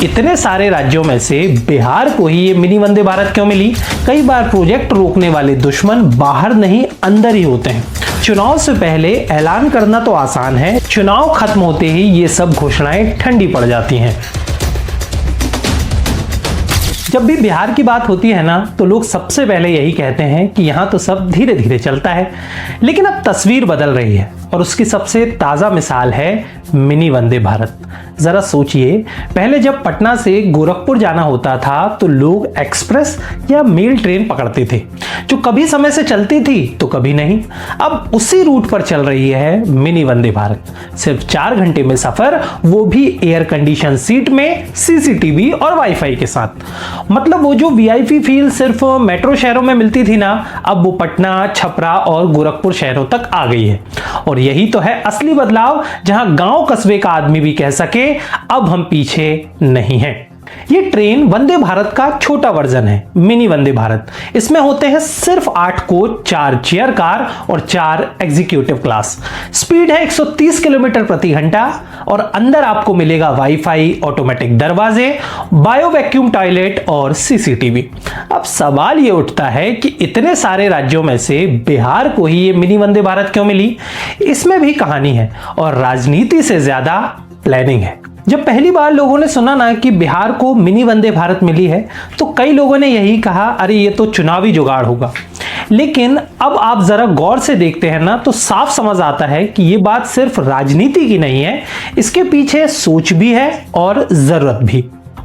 इतने सारे राज्यों में से बिहार को ही ये मिनी वंदे भारत क्यों मिली? कई बार प्रोजेक्ट रोकने वाले दुश्मन बाहर नहीं अंदर ही होते हैं। चुनाव से पहले ऐलान करना तो आसान है, चुनाव खत्म होते ही ये सब घोषणाएं ठंडी पड़ जाती हैं। जब भी बिहार की बात होती है ना, तो लोग सबसे पहले यही कहते हैं कि यहाँ तो सब धीरे धीरे चलता है। लेकिन अब तस्वीर बदल रही है और उसकी सबसे ताज़ा मिसाल है मिनी वंदे भारत। ज़रा सोचिए, पहले जब पटना से गोरखपुर जाना होता था तो लोग एक्सप्रेस या मेल ट्रेन पकड़ते थे, जो कभी समय से चलती थी तो कभी नहीं। अब उसी रूट पर चल रही है मिनी वंदे भारत। सिर्फ 4 घंटे में सफ़र, वो भी एयर कंडीशन सीट में, सीसीटीवी और वाईफाई के साथ। मतलब वो जो वीआईपी फील सिर्फ मेट्रो शहरों में मिलती थी ना, अब वो पटना, छपरा और गोरखपुर शहरों तक आ गई है। और यही तो है असली बदलाव, जहां गांव कस्बे का आदमी भी कह सके अब हम पीछे नहीं हैं। ये ट्रेन वंदे भारत का छोटा वर्जन है, मिनी वंदे भारत। इसमें होते हैं सिर्फ 8 कोच, 4 चेयर कार और 4 एग्जीक्यूटिव क्लास। स्पीड है 130 किलोमीटर प्रति घंटा और अंदर आपको मिलेगा वाईफाई, ऑटोमेटिक दरवाजे, बायो वैक्यूम टॉयलेट और सीसीटीवी। अब सवाल ये उठता है कि इतने सारे राज्यों में से बिहार को ही ये मिनी वंदे भारत क्यों मिली? इसमें भी कहानी है और राजनीति से ज्यादा प्लानिंग है। जब पहली बार लोगों ने सुना ना कि बिहार को मिनी वंदे भारत मिली है, तो कई लोगों ने यही कहा, अरे ये तो चुनावी जुगाड़ होगा। लेकिन अब आप जरा गौर से देखते हैं ना, तो साफ समझ आता है कि ये बात सिर्फ राजनीति की नहीं है, इसके पीछे सोच भी है और जरूरत भी।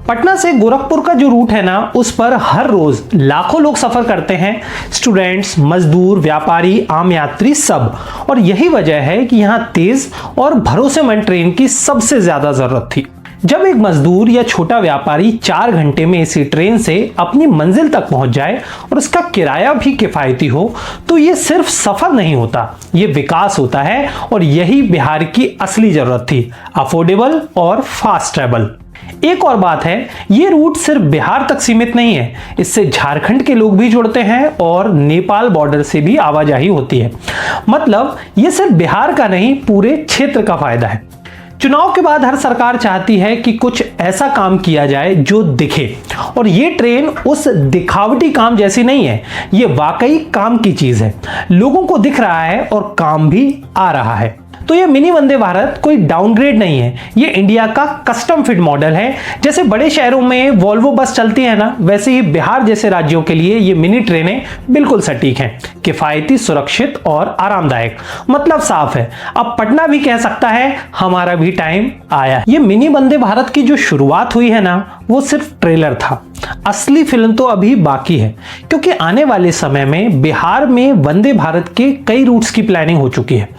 पटना से गोरखपुर का जो रूट है ना, उस पर हर रोज लाखों लोग सफर करते हैं, स्टूडेंट्स, मजदूर, व्यापारी, आम यात्री सब। और यही वजह है कि यहाँ तेज और भरोसेमंद ट्रेन की सबसे ज्यादा जरूरत थी। जब एक मजदूर या छोटा व्यापारी 4 घंटे में इसी ट्रेन से अपनी मंजिल तक पहुंच जाए और उसका किराया भी किफायती हो, तो ये सिर्फ सफर नहीं होता, ये विकास होता है। और यही बिहार की असली जरूरत थी, अफोर्डेबल और फास्ट ट्रेवल। एक और बात है, ये रूट सिर्फ बिहार तक सीमित नहीं है, इससे झारखंड के लोग भी जुड़ते हैं और नेपाल बॉर्डर से भी आवाजाही होती है। मतलब ये सिर्फ बिहार का नहीं, पूरे क्षेत्र का फायदा है। चुनाव के बाद हर सरकार चाहती है कि कुछ ऐसा काम किया जाए जो दिखे, और ये ट्रेन उस दिखावटी काम जैसी नहीं है, ये वाकई काम की चीज है। लोगों को दिख रहा है और काम भी आ रहा है। तो ये मिनी वंदे भारत कोई डाउनग्रेड नहीं है, ये इंडिया का कस्टम फिट मॉडल है। जैसे बड़े शहरों में वॉल्वो बस चलती है ना, वैसे ही बिहार जैसे राज्यों के लिए ये मिनी ट्रेनें बिल्कुल सटीक हैं, किफायती, सुरक्षित और आरामदायक। मतलब साफ है, अब पटना भी कह सकता है हमारा भी टाइम आया है। ये मिनी वंदे भारत की जो शुरुआत हुई है ना, वो सिर्फ ट्रेलर था, असली फिल्म तो अभी बाकी है। क्योंकि आने वाले समय में बिहार में वंदे भारत के कई रूट्स की प्लानिंग हो चुकी है।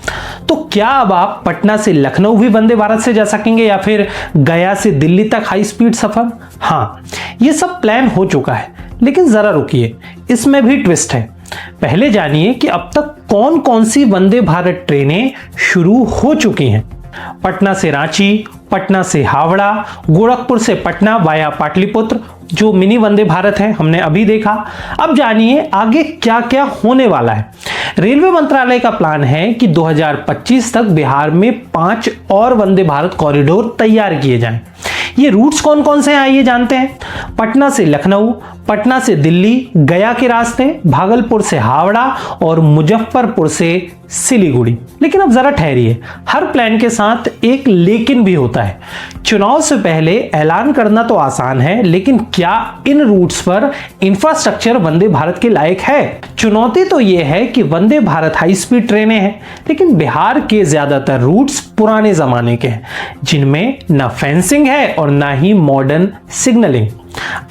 तो क्या अब आप पटना से लखनऊ भी वंदे भारत से जा सकेंगे, या फिर गया से दिल्ली तक हाई स्पीड सफर? हाँ, ये सब प्लान हो चुका है। लेकिन जरा रुकिए, इसमें भी ट्विस्ट है। पहले जानिए कि अब तक कौन कौन सी वंदे भारत ट्रेनें शुरू हो चुकी हैं। पटना से रांची, पटना से हावड़ा, गोरखपुर से पटना वाया पाटलिपुत्र, जो मिनी वंदे भारत है, हमने अभी देखा। अब जानिए आगे क्या क्या होने वाला है। रेलवे मंत्रालय का प्लान है कि 2025 तक बिहार में 5 और वंदे भारत कॉरिडोर तैयार किए जाएं। ये रूट्स कौन कौन से हैं आइए जानते हैं। पटना से लखनऊ, पटना से दिल्ली, गया के रास्ते, भागलपुर से हावड़ा और मुजफ्फरपुर से सिलीगुड़ी। लेकिन अब जरा ठहरिए, हर प्लान के साथ एक लेकिन भी होता है। चुनाव से पहले ऐलान करना तो आसान है, लेकिन क्या इन रूट्स पर इंफ्रास्ट्रक्चर वंदे भारत के लायक है? चुनौती तो यह है कि वंदे भारत हाई स्पीड ट्रेनें हैं, लेकिन बिहार के ज्यादातर रूट्स पुराने जमाने के हैं, जिनमें ना फेंसिंग है और ना ही मॉडर्न सिग्नलिंग।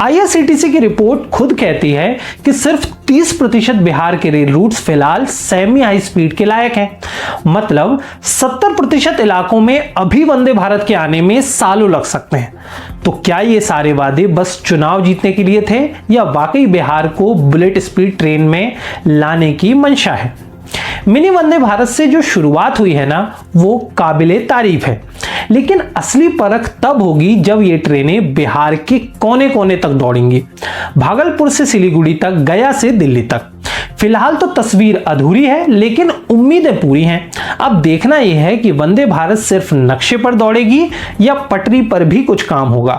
आईआरसीटीसी की रिपोर्ट खुद कहती है कि सिर्फ 30% बिहार के रेल रूट्स फिलहाल सेमी हाई स्पीड के लायक हैं। मतलब 70% इलाकों में अभी वंदे भारत के आने में सालों लग सकते हैं। तो क्या ये सारे वादे बस चुनाव जीतने के लिए थे, या वाकई बिहार को बुलेट स्पीड ट्रेन में लाने की मंशा है? मिनी वंदे भारत से जो शुरुआत हुई है ना, वो काबिले तारीफ है। लेकिन असली परख तब होगी जब ये ट्रेनें बिहार के कोने कोने तक दौड़ेंगी, भागलपुर से सिलीगुड़ी तक, गया से दिल्ली तक। फिलहाल तो तस्वीर अधूरी है, लेकिन उम्मीदें पूरी हैं। अब देखना यह है कि वंदे भारत सिर्फ नक्शे पर दौड़ेगी या पटरी पर भी कुछ काम होगा।